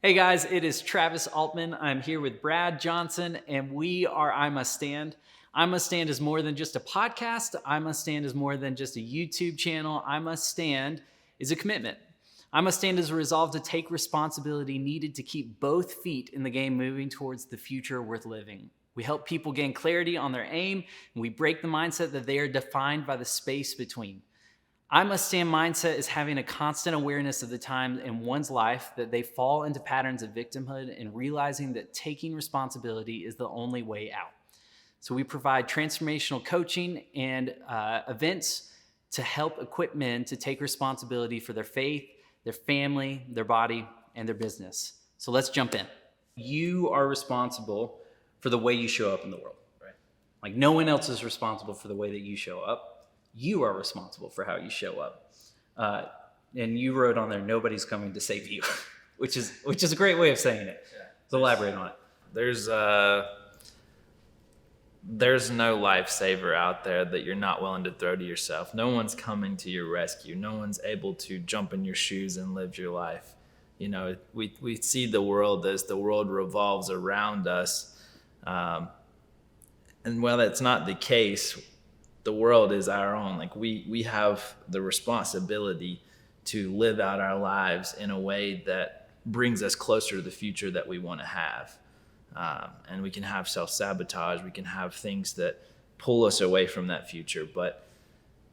Hey guys, it is Travis Altman. I'm here with Brad Johnson, and we are I Must Stand. I Must Stand is more than just a podcast. I Must Stand is more than just a YouTube channel. I Must Stand is a commitment. I Must Stand is a resolve to take responsibility needed to keep both feet in the game moving towards the future worth living. We help people gain clarity on their aim, and we break the mindset that they are defined by the space between. I Must Stand mindset is having a constant awareness of the time in one's life that they fall into patterns of victimhood and realizing that taking responsibility is the only way out. So we provide transformational coaching and events to help equip men to take responsibility for their faith, their family, their body, and their business. So let's jump in. You are responsible for the way you show up in the world. Right? Like no one else is responsible for the way that you show up. You are responsible for how you show up. And you wrote on there, nobody's coming to save you, which is a great way of saying it. Yeah. So elaborate on it. There's no lifesaver out there that you're not willing to throw to yourself. No one's coming to your rescue. No one's able to jump in your shoes and live your life. You know, we see the world as the world revolves around us. And while that's not the case, the world is our own. Like we have the responsibility to live out our lives in a way that brings us closer to the future that we want to have. And we can have self-sabotage. We can have things that pull us away from that future. But,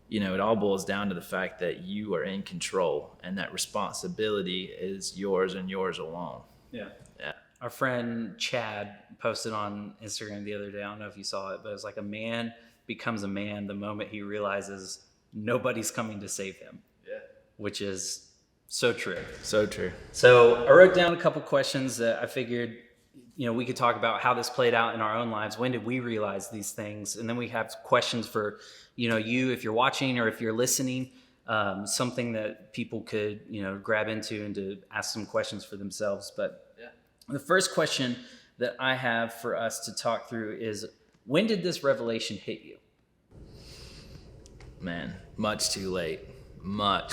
you know, it all boils down to the fact that you are in control and that responsibility is yours and yours alone. Yeah. Our friend Chad posted on Instagram the other day. I don't know if you saw it, but it was like a man becomes a man the moment he realizes nobody's coming to save him. Yeah. Which is so true. So true. So I wrote down a couple questions that I figured, you know, we could talk about how this played out in our own lives. When did we realize these things? And then we have questions for, you know, you, if you're watching or if you're listening, something that people could, you know, grab into and to ask some questions for themselves. But yeah. The first question that I have for us to talk through is, when did this revelation hit you? Man, much too late. I'm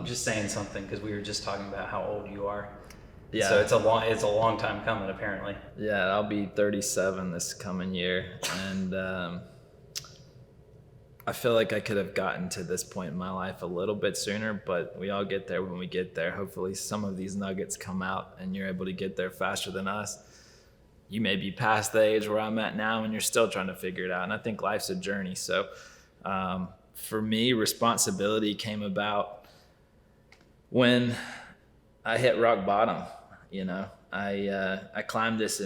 just saying something because we were just talking about how old you are. Yeah. So it's a long time coming, apparently. Yeah, I'll be 37 this coming year, and I feel like I could have gotten to this point in my life a little bit sooner, but we all get there when we get there. Hopefully some of these nuggets come out and you're able to get there faster than us. You may be past the age where I'm at now and you're still trying to figure it out. And I think life's a journey. So for me, responsibility came about when I hit rock bottom. You know, I climbed this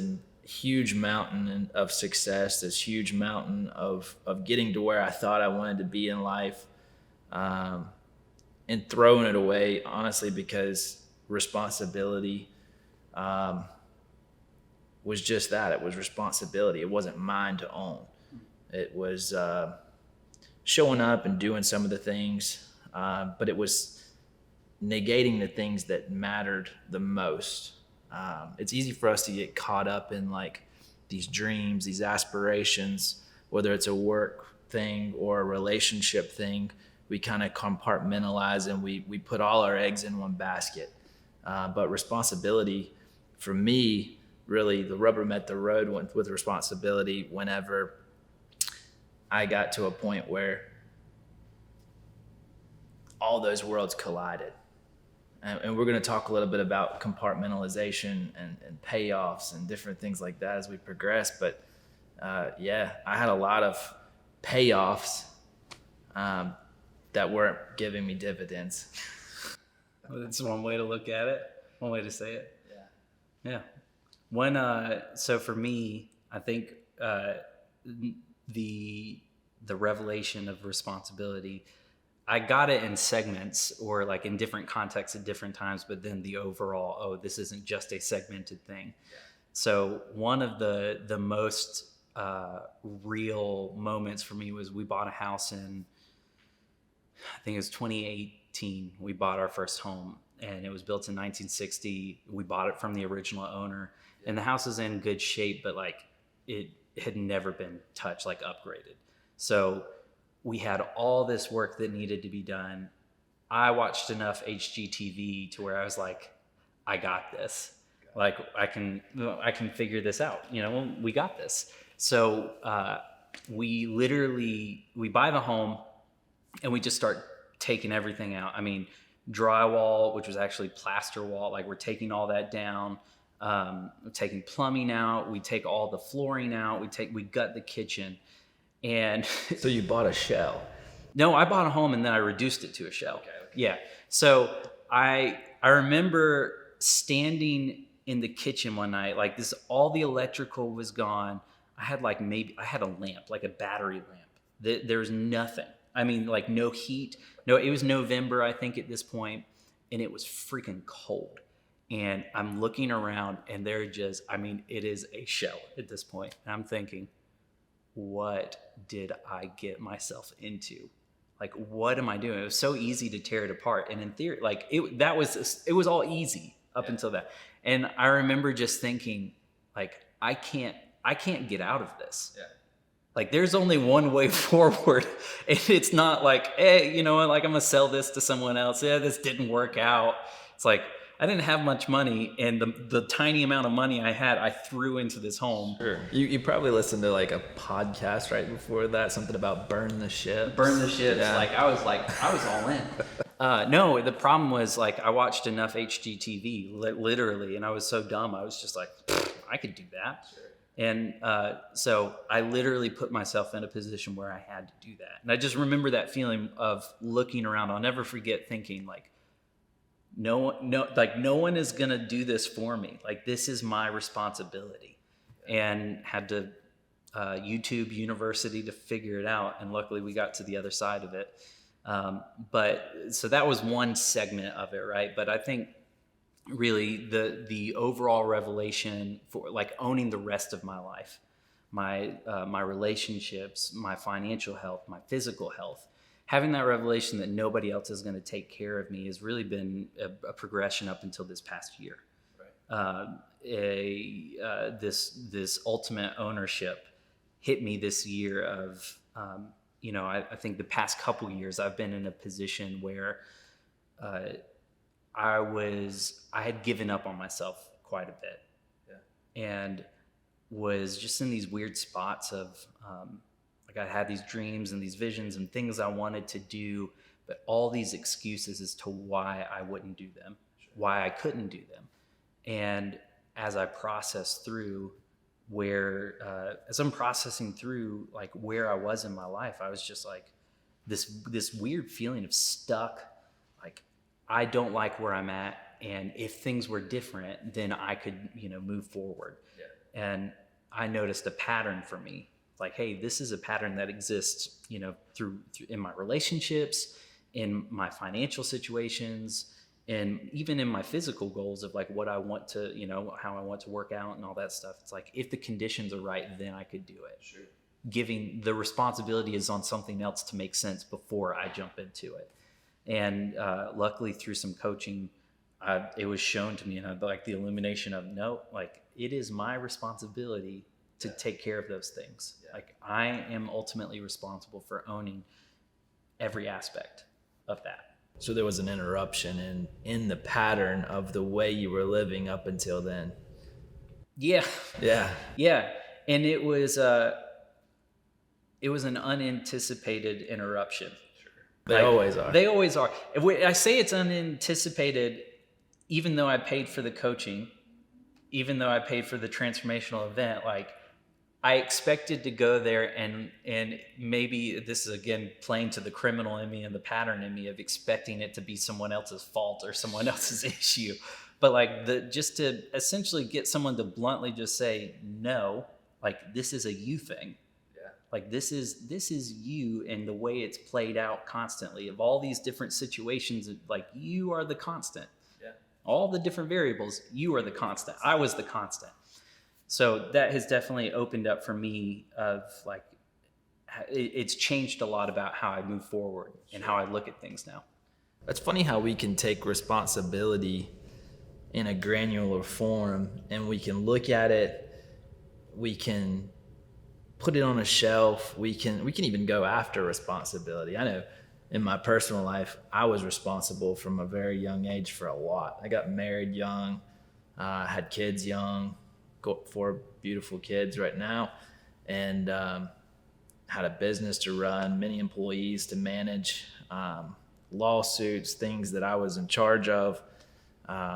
huge mountain of success, this huge mountain of getting to where I thought I wanted to be in life, and throwing it away, honestly, because responsibility was just that. It was responsibility. It wasn't mine to own. It was showing up and doing some of the things, but it was negating the things that mattered the most. It's easy for us to get caught up in like these dreams, these aspirations, whether it's a work thing or a relationship thing. We kind of compartmentalize and we put all our eggs in one basket. But responsibility, for me, really the rubber met the road with responsibility whenever I got to a point where all those worlds collided. And we're going to talk a little bit about compartmentalization and payoffs and different things like that as we progress. But I had a lot of payoffs that weren't giving me dividends. Well, that's one way to look at it. One way to say it. Yeah. So for me, I think the revelation of responsibility, I got it in segments or like in different contexts at different times, but then the overall, this isn't just a segmented thing. Yeah. So one of the most real moments for me was we bought a house in, I think it was 2018. We bought our first home and it was built in 1960. We bought it from the original owner and the house is in good shape, but like it had never been touched, like upgraded. So we had all this work that needed to be done. I watched enough HGTV to where I was like, I got this. Like I can figure this out. We got this. So we buy the home and we just start taking everything out. I mean, drywall, which was actually plaster wall, like we're taking all that down. We're taking plumbing out. We take all the flooring out. We gut the kitchen. And So you bought a shell. no, I bought a home and then I reduced it to a shell. Okay. Yeah. So I remember standing in the kitchen one night, like this, all the electrical was gone. I had a lamp, like a battery lamp. There was nothing. I mean, like no heat. No, it was November, I think, at this point, and it was freaking cold. And I'm looking around and it is a shell at this point. And I'm thinking, what did I get myself into? Like, what am I doing? It was so easy to tear it apart. And in theory, like it was all easy up until that. And I remember just thinking, like, I can't get out of this. Yeah. Like, there's only one way forward. And it's not like, hey, like I'm going to sell this to someone else. Yeah, this didn't work out. It's like, I didn't have much money, and the tiny amount of money I had, I threw into this home. Sure. You probably listened to like a podcast right before that, something about burn the ships. Burn the ships. Yeah. I was all in. No, the problem was, like, I watched enough HGTV, literally, and I was so dumb. I was just like, I could do that. Sure. And so I literally put myself in a position where I had to do that. And I just remember that feeling of looking around. I'll never forget thinking, like, no one is going to do this for me. Like, this is my responsibility. And had to YouTube University to figure it out. And luckily we got to the other side of it. But so that was one segment of it, right? But I think really the overall revelation for, like, owning the rest of my life, my relationships, my financial health, my physical health, having that revelation that nobody else is going to take care of me has really been a progression up until this past year. Right. This ultimate ownership hit me this year of, I think the past couple years I've been in a position where I had given up on myself quite a bit. Yeah. And was just in these weird spots of, I had these dreams and these visions and things I wanted to do, but all these excuses as to why I wouldn't do them, why I couldn't do them. And as I processed through as I'm processing through, like, where I was in my life, I was just like this weird feeling of stuck. Like, I don't like where I'm at. And if things were different, then I could, move forward. Yeah. And I noticed a pattern for me. Like, hey, this is a pattern that exists, through in my relationships, in my financial situations, and even in my physical goals of, like, what I want to, how I want to work out and all that stuff. It's like, if the conditions are right, then I could do it. Sure. Giving the responsibility is on something else to make sense before I jump into it. And luckily, through some coaching, it was shown to me, and I like the illumination of, no, like, it is my responsibility to take care of those things. Yeah. Like, I am ultimately responsible for owning every aspect of that. So there was an interruption in the pattern of the way you were living up until then. Yeah. Yeah. Yeah. And it was an unanticipated interruption. Sure. They always are. They always are. I say it's unanticipated, even though I paid for the coaching, even though I paid for the transformational event. Like, I expected to go there and maybe this is, again, playing to the criminal in me and the pattern in me of expecting it to be someone else's fault or someone else's issue. But, like, just to essentially get someone to bluntly just say, no, like, this is a you thing. Yeah. Like, this is you, and the way it's played out constantly of all these different situations, like, you are the constant. Yeah. All the different variables, you are the constant. I was the constant. So that has definitely opened up for me of, like, it's changed a lot about how I move forward and how I look at things now. It's funny how we can take responsibility in a granular form, and we can look at it, we can put it on a shelf, we can even go after responsibility. I know in my personal life, I was responsible from a very young age for a lot. I got married young, had kids young, got 4 beautiful kids right now, and had a business to run, many employees to manage, lawsuits, things that I was in charge of.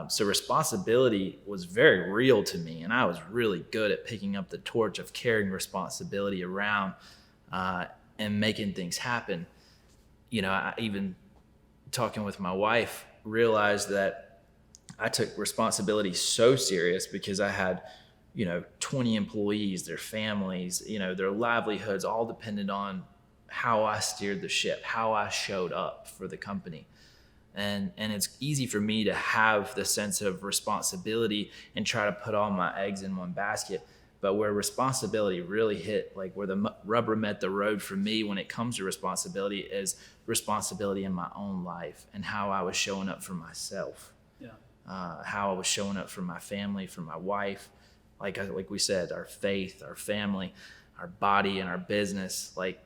So responsibility was very real to me, and I was really good at picking up the torch of carrying responsibility around and making things happen. You know, I even talking with my wife realized that I took responsibility so serious because I had, 20 employees, their families, their livelihoods all depended on how I steered the ship, how I showed up for the company. And it's easy for me to have the sense of responsibility and try to put all my eggs in one basket. But where responsibility really hit, like where the rubber met the road for me when it comes to responsibility, is responsibility in my own life and how I was showing up for myself. Yeah. How I was showing up for my family, for my wife, like we said, our faith, our family, our body, and our business. Like,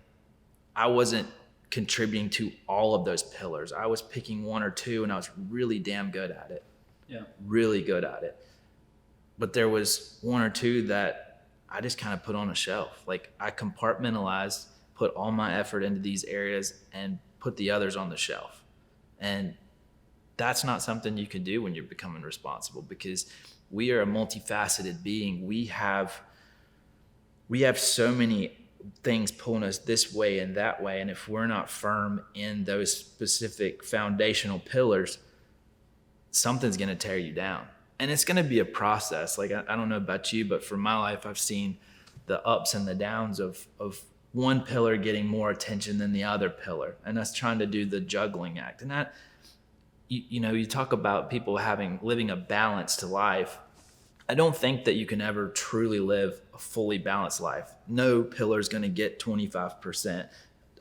I wasn't contributing to all of those pillars. I was picking 1 or 2, and I was really damn good at it. Yeah. Really good at it. But there was 1 or 2 that I just kind of put on a shelf. Like, I compartmentalized, put all my effort into these areas, and put the others on the shelf. And that's not something you can do when you're becoming responsible, because we are a multifaceted being. We have so many things pulling us this way and that way, and if we're not firm in those specific foundational pillars, something's going to tear you down. And it's going to be a process. Like, I don't know about you, but for my life, I've seen the ups and the downs of one pillar getting more attention than the other pillar, and us trying to do the juggling act. And that, you talk about people living a balanced life. I don't think that you can ever truly live a fully balanced life. No pillar is going to get 25%,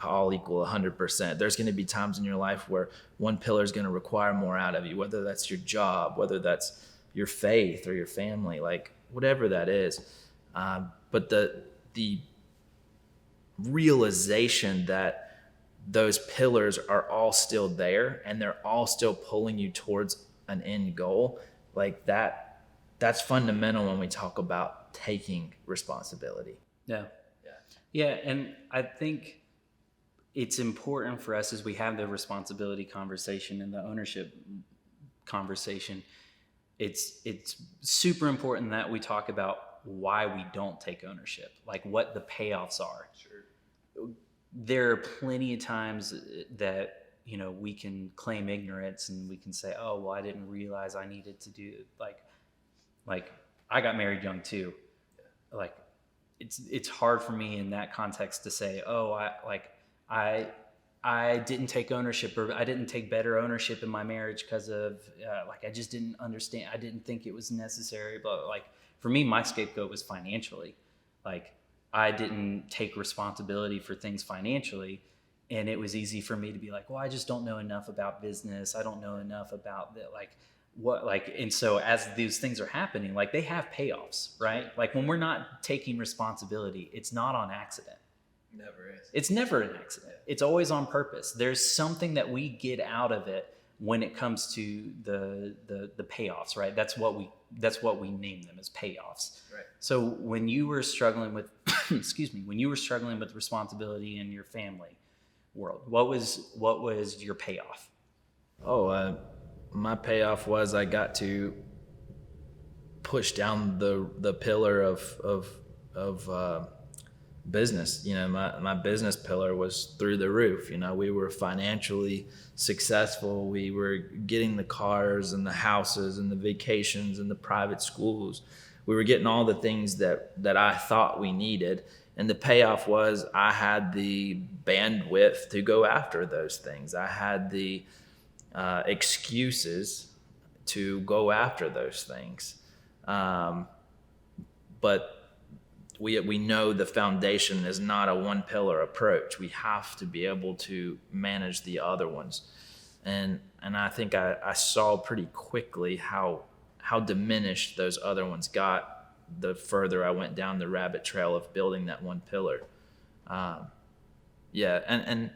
all equal 100%. There's going to be times in your life where one pillar is going to require more out of you, whether that's your job, whether that's your faith or your family, like whatever that is. But the realization that those pillars are all still there and they're all still pulling you towards an end goal, like that's fundamental when we talk about taking responsibility. Yeah. And I think it's important for us, as we have the responsibility conversation and the ownership conversation, it's super important that we talk about why we don't take ownership, like what the payoffs are. Sure. There are plenty of times that, we can claim ignorance and we can say, oh, well, I didn't realize I needed to do like I got married young too. Like, it's hard for me in that context to say, oh, I didn't take ownership, or I didn't take better ownership in my marriage because of I just didn't understand. I didn't think it was necessary. But like, for me, my scapegoat was financially. Like, I didn't take responsibility for things financially, and it was easy for me to be like, well, I just don't know enough about business. I don't know enough about that. And so as these things are happening, like, they have payoffs, right? Like, when we're not taking responsibility, it's not on accident. Never is. It's never an accident. It's always on purpose. There's something that we get out of it when it comes to the payoffs, right? That's what we name them, as payoffs. Right. So when you were struggling with, when you were struggling with responsibility in your family world, what was your payoff? My payoff was I got to push down the pillar of business. My business pillar was through the roof. We were financially successful. We were getting the cars and the houses and the vacations and the private schools. We were getting all the things that I thought we needed. And the payoff was I had the bandwidth to go after those things. I had the excuses to go after those things. But we know the foundation is not a one pillar approach. We have to be able to manage the other ones. And I think I saw pretty quickly how diminished those other ones got the further I went down the rabbit trail of building that one pillar. And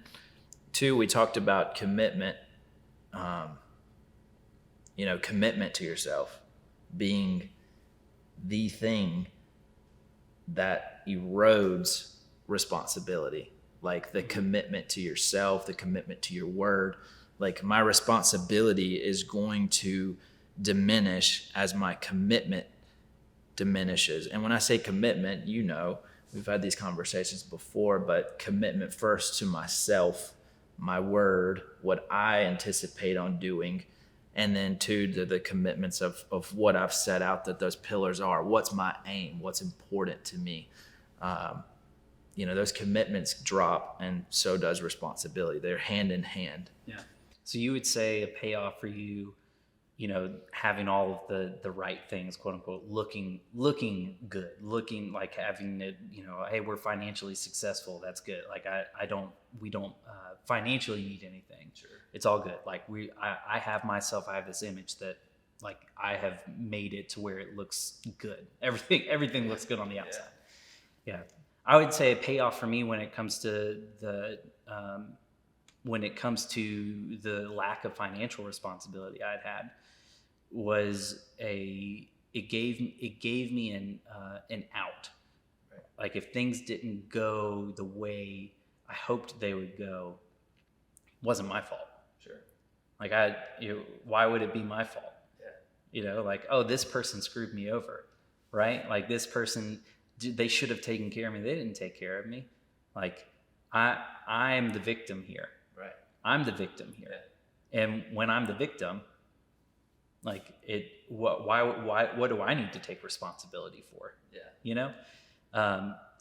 Two, we talked about commitment. Commitment to yourself being the thing that erodes responsibility. Like the commitment to yourself, the commitment to your word. Like my responsibility is going to diminish as my commitment diminishes. And when I say commitment, we've had these conversations before, but commitment first to myself, my word, what I anticipate on doing, and then two, to the commitments of what I've set out that those pillars are. What's my aim? What's important to me? Those commitments drop, and so does responsibility. They're hand in hand. Yeah. So you would say a payoff for you, having all of the right things, quote unquote, looking good, looking like having it, hey, we're financially successful. That's good. Like we don't financially need anything. Sure. It's all good. Like I have this image that like I have made it to where it looks good. Everything looks good on the outside. Yeah. I would say a payoff for me when it comes to the lack of financial responsibility I'd had was it gave me an out. Right. Like if things didn't go the way I hoped they would go, it wasn't my fault. Sure. Like why would it be my fault? Yeah. Like, oh, this person screwed me over, right? Like this person, they should have taken care of me. They didn't take care of me. Like I'm the victim here. Right. I'm the victim here. Yeah. And when I'm the victim, like what do I need to take responsibility for? Yeah.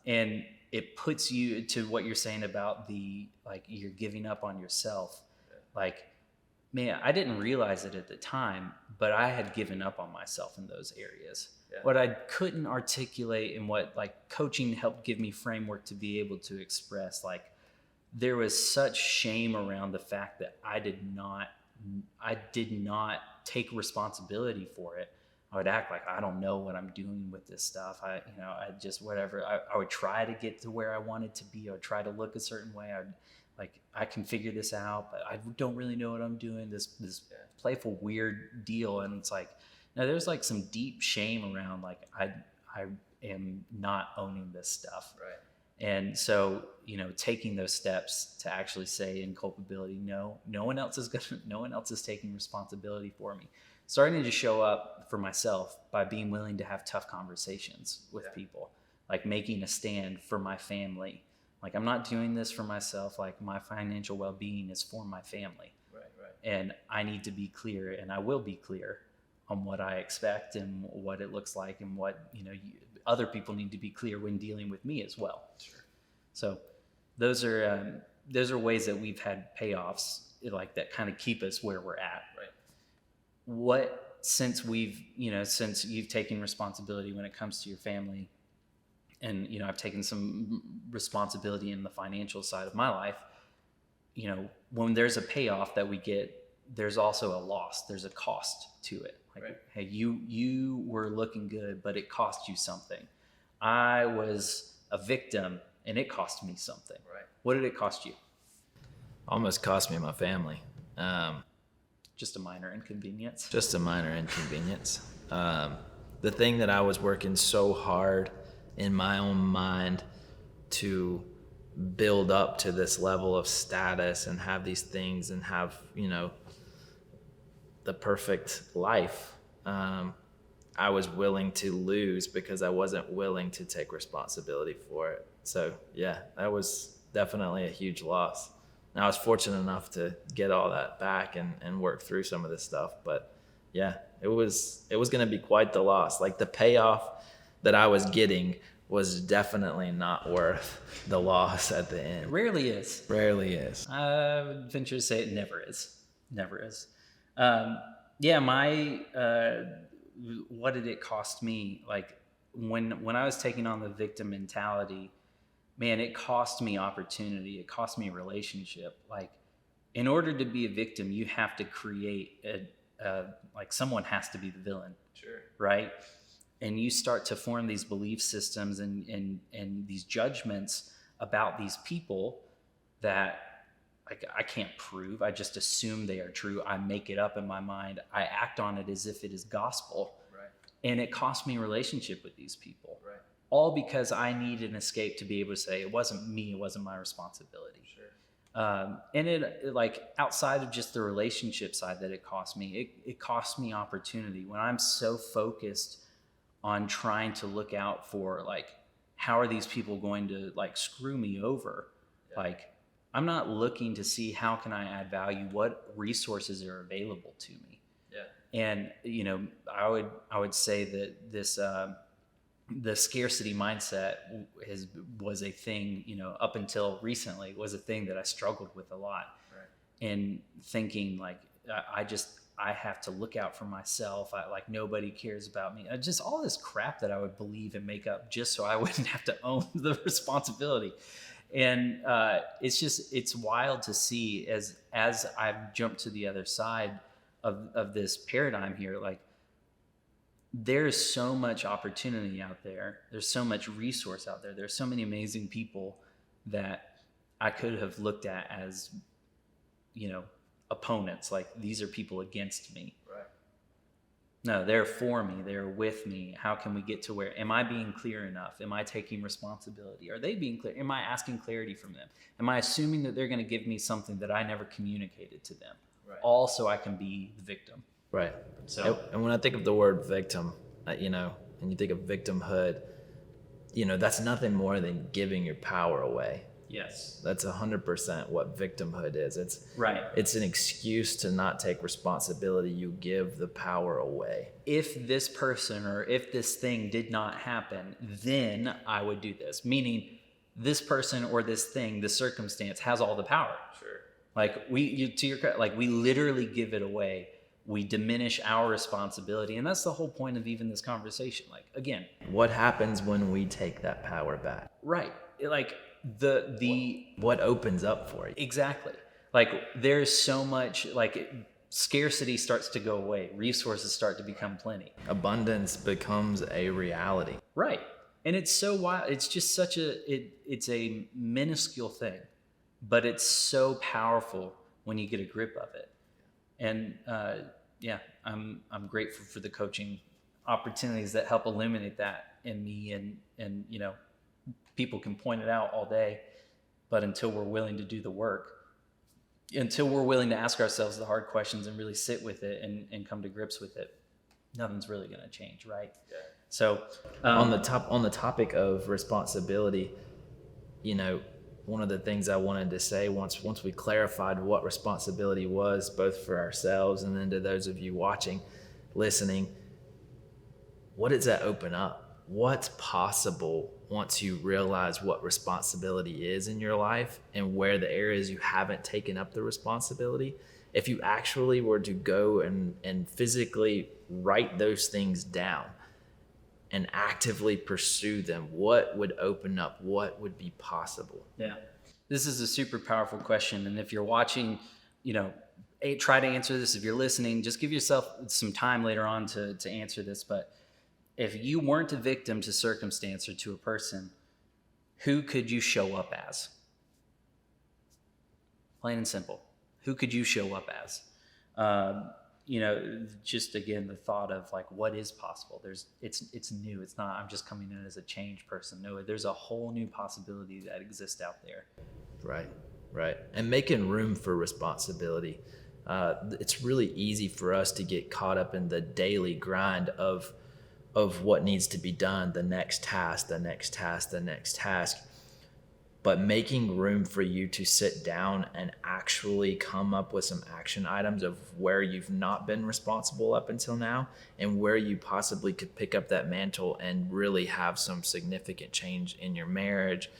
And it puts you to what you're saying about you're giving up on yourself. Yeah. Like, man, I didn't realize it at the time, but I had given up on myself in those areas. Yeah. What I couldn't articulate and what like coaching helped give me framework to be able to express, like there was such shame around the fact that I did not take responsibility for it. I would act like I don't know what I'm doing with this stuff. I just whatever. I would try to get to where I wanted to be. I would try to look a certain way. I can figure this out, but I don't really know what I'm doing. This playful weird deal, and it's like now there's like some deep shame around like I am not owning this stuff. Right. And so, taking those steps to actually say in culpability, no one else is taking responsibility for me. Starting to show up for myself by being willing to have tough conversations with people, like making a stand for my family. Like I'm not doing this for myself. Like my financial well-being is for my family. Right. And I need to be clear, and I will be clear on what I expect and what it looks like, and what, other people need to be clear when dealing with me as well. Sure. So those are ways that we've had payoffs like that kind of keep us where we're at. Right. Since you've taken responsibility when it comes to your family, and I've taken some responsibility in the financial side of my life, when there's a payoff that we get, there's also a loss. There's a cost to it. Like, right. Hey, you were looking good, but it cost you something. I was a victim, and it cost me something. Right. What did it cost you? Almost cost me my family. Just a minor inconvenience. Just a minor inconvenience. The thing that I was working so hard in my own mind to build up to this level of status and have these things and have, the perfect life, I was willing to lose because I wasn't willing to take responsibility for it. So yeah, that was definitely a huge loss. And I was fortunate enough to get all that back and work through some of this stuff. But yeah, it was going to be quite the loss. Like the payoff that I was getting was definitely not worth the loss at the end. Rarely is. I would venture to say it never is. What did it cost me? Like when I was taking on the victim mentality, man, it cost me opportunity. It cost me a relationship. Like in order to be a victim, you have to create like someone has to be the villain. Sure. Right. And you start to form these belief systems and these judgments about these people that like I can't prove. I just assume they are true. I make it up in my mind. I act on it as if it is gospel. Right. And it cost me a relationship with these people. Right. All because I need an escape to be able to say it wasn't me, it wasn't my responsibility. Sure. And it like outside of just the relationship side that it cost me, it cost me opportunity. When I'm so focused on trying to look out for like, how are these people going to like screw me over? Yeah. Like, I'm not looking to see how can I add value, what resources are available to me. Yeah. And, you know, I would say that this, the scarcity mindset was a thing, you know, up until recently was a thing that I struggled with a lot. Right. And thinking like, I have to look out for myself. Like nobody cares about me. Just all this crap that I would believe and make up just so I wouldn't have to own the responsibility. And it's wild to see as I've jumped to the other side of this paradigm here, like there's so much opportunity out there. There's so much resource out there. There's so many amazing people that I could have looked at as, you know, opponents. Like these are people against me. Right. No, they're for me. They're with me. How can we get to where, am I being clear enough? Am I taking responsibility? Are they being clear? Am I asking clarity from them? Am I assuming that they're going to give me something that I never communicated to them? Right. All so I can be the victim. Right. So, and when I think of the word victim, you know, and you think of victimhood, you know, that's nothing more than giving your power away. yes. That's 100% what victimhood is. It's Right. It's an excuse to not take responsibility. You give the power away. If this person or if this thing did not happen, then I would do this. Meaning this person or this thing, the circumstance has all the power. Sure. Like we literally give it away. We diminish our responsibility. And that's the whole point of even this conversation. Like, again, What happens when we take that power back? right. Like What opens up for you? exactly. Like there's so much, like scarcity starts to go away. Resources start to become plenty. Abundance becomes a reality. Right. And it's so wild. It's just such it's a minuscule thing, but it's so powerful when you get a grip of it. And yeah, I'm grateful for the coaching opportunities that help illuminate that in me. And you know, people can point it out all day, but until we're willing to do the work, until we're willing to ask ourselves the hard questions and really sit with it and come to grips with it, nothing's really going to change, right? Yeah. So On the topic of responsibility, you know, one of the things I wanted to say once we clarified what responsibility was, both for ourselves and then to those of you watching, listening, what does that open up? What's possible once you realize what responsibility is in your life and where the areas you haven't taken up the responsibility? If you actually were to go and physically write those things down and actively pursue them, what would open up? What would be possible? yeah, this is a super powerful question. And if you're watching, you know, try to answer this. If you're listening, just give yourself some time later on to answer this. But if you weren't a victim to circumstance or to a person, who could you show up as? Plain and simple. Who could you show up as? You know, just again, the thought of like, what is possible? It's new. It's not, I'm just coming in as a changed person. No, there's a whole new possibility that exists out there. Right. And making room for responsibility. It's really easy for us to get caught up in the daily grind of what needs to be done, the next task. But making room for you to sit down and actually come up with some action items of where you've not been responsible up until now and where you possibly could pick up that mantle and really have some significant change in your marriage,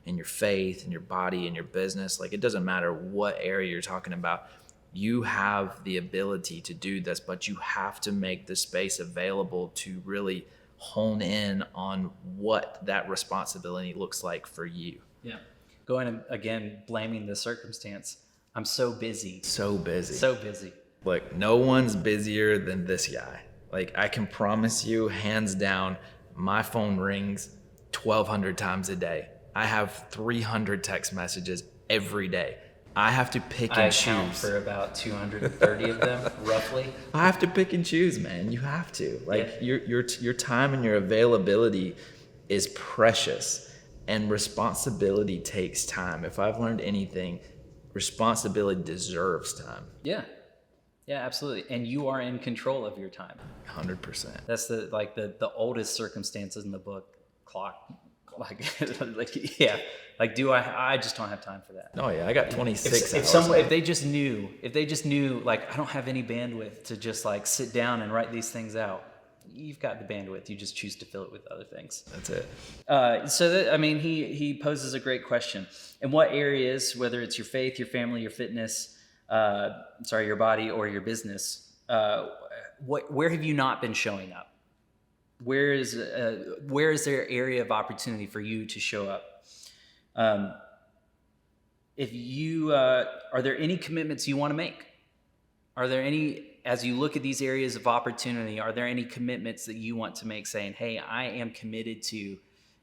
in your faith, in your body, in your business. Like, it doesn't matter what area you're talking about. You have the ability to do this, but you have to make the space available to really hone in on what that responsibility looks like for you. Yeah. Going again, blaming the circumstance. I'm so busy. So busy. So busy. Look, no one's busier than this guy. Like, I can promise you, hands down, my phone rings 1,200 times a day. I have 300 text messages every day. I have to pick I and account choose. for about 230 of them, roughly. I have to pick and choose, man. You have to. Like Yeah. your time and your availability is precious, and responsibility takes time. If I've learned anything, responsibility deserves time. Yeah. Yeah, absolutely. And you are in control of your time. 100%. That's the oldest circumstances in the book. Clock. Like yeah. Like I just don't have time for that. Oh yeah, I got 26 If hours. if they just knew like I don't have any bandwidth to just like sit down and write these things out. You've got the bandwidth. You just choose to fill it with other things. That's it. He poses a great question. In what areas, whether it's your faith, your family, your fitness, your body or your business, where have you not been showing up? Where is there area of opportunity for you to show up? If you are there any commitments you want to make? Are there any, as you look at these areas of opportunity, are there any commitments that you want to make saying, hey, I am committed to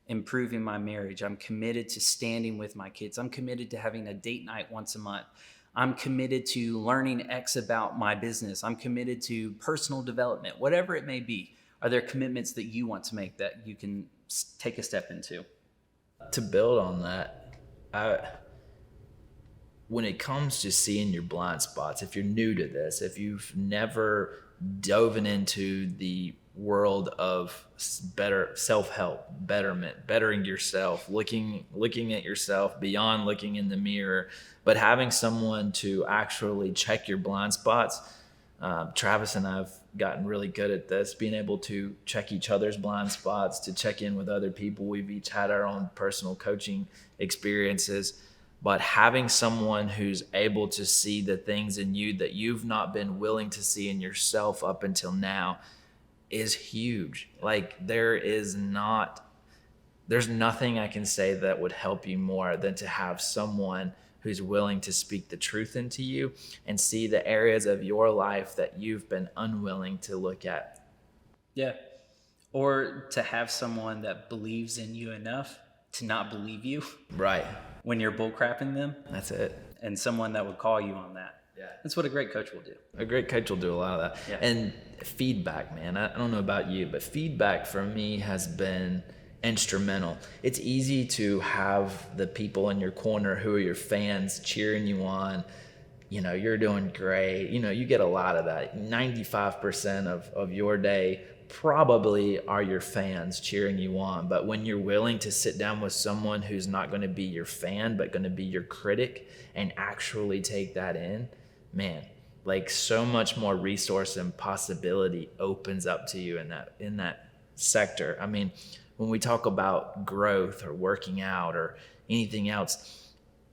improving my marriage. I'm committed to standing with my kids. I'm committed to having a date night once a month. I'm committed to learning X about my business. I'm committed to personal development, whatever it may be. Are there commitments that you want to make that you can take a step into? To build on that, when it comes to seeing your blind spots, if you're new to this, if you've never dove into the world of better self-help, betterment, bettering yourself, looking at yourself beyond looking in the mirror, but having someone to actually check your blind spots. Travis and I have gotten really good at this, being able to check each other's blind spots, to check in with other people. We've each had our own personal coaching experiences, but having someone who's able to see the things in you that you've not been willing to see in yourself up until now is huge. Like there's nothing I can say that would help you more than to have someone who's willing to speak the truth into you and see the areas of your life that you've been unwilling to look at. Yeah. Or to have someone that believes in you enough to not believe you. Right. When you're bullcrapping them. That's it. And someone that would call you on that. Yeah. That's what a great coach will do. A great coach will do a lot of that. Yeah. And feedback, man. I don't know about you, but feedback for me has been instrumental. It's easy to have the people in your corner who are your fans cheering you on. You know, you're doing great. You know, you get a lot of that. 95% of your day probably are your fans cheering you on. But when you're willing to sit down with someone who's not going to be your fan, but going to be your critic and actually take that in, man, like so much more resource and possibility opens up to you in that sector. I mean, when we talk about growth or working out or anything else,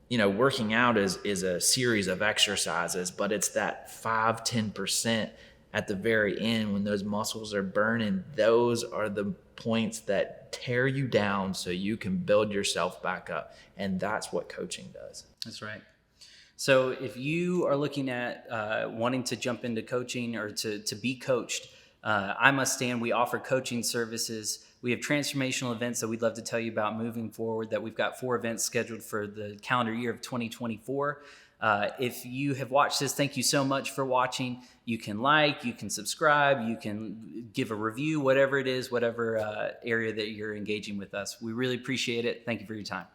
you know, working out is a series of exercises, but it's that 5-10% at the very end when those muscles are burning. Those are the points that tear you down so you can build yourself back up. And that's what coaching does. That's right. So if you are looking at wanting to jump into coaching or to be coached, I Must Stand, we offer coaching services. We have transformational events that we'd love to tell you about moving forward, that we've got 4 events scheduled for the calendar year of 2024. If you have watched this, thank you so much for watching. You can like, you can subscribe, you can give a review, whatever it is, whatever area that you're engaging with us. We really appreciate it. Thank you for your time.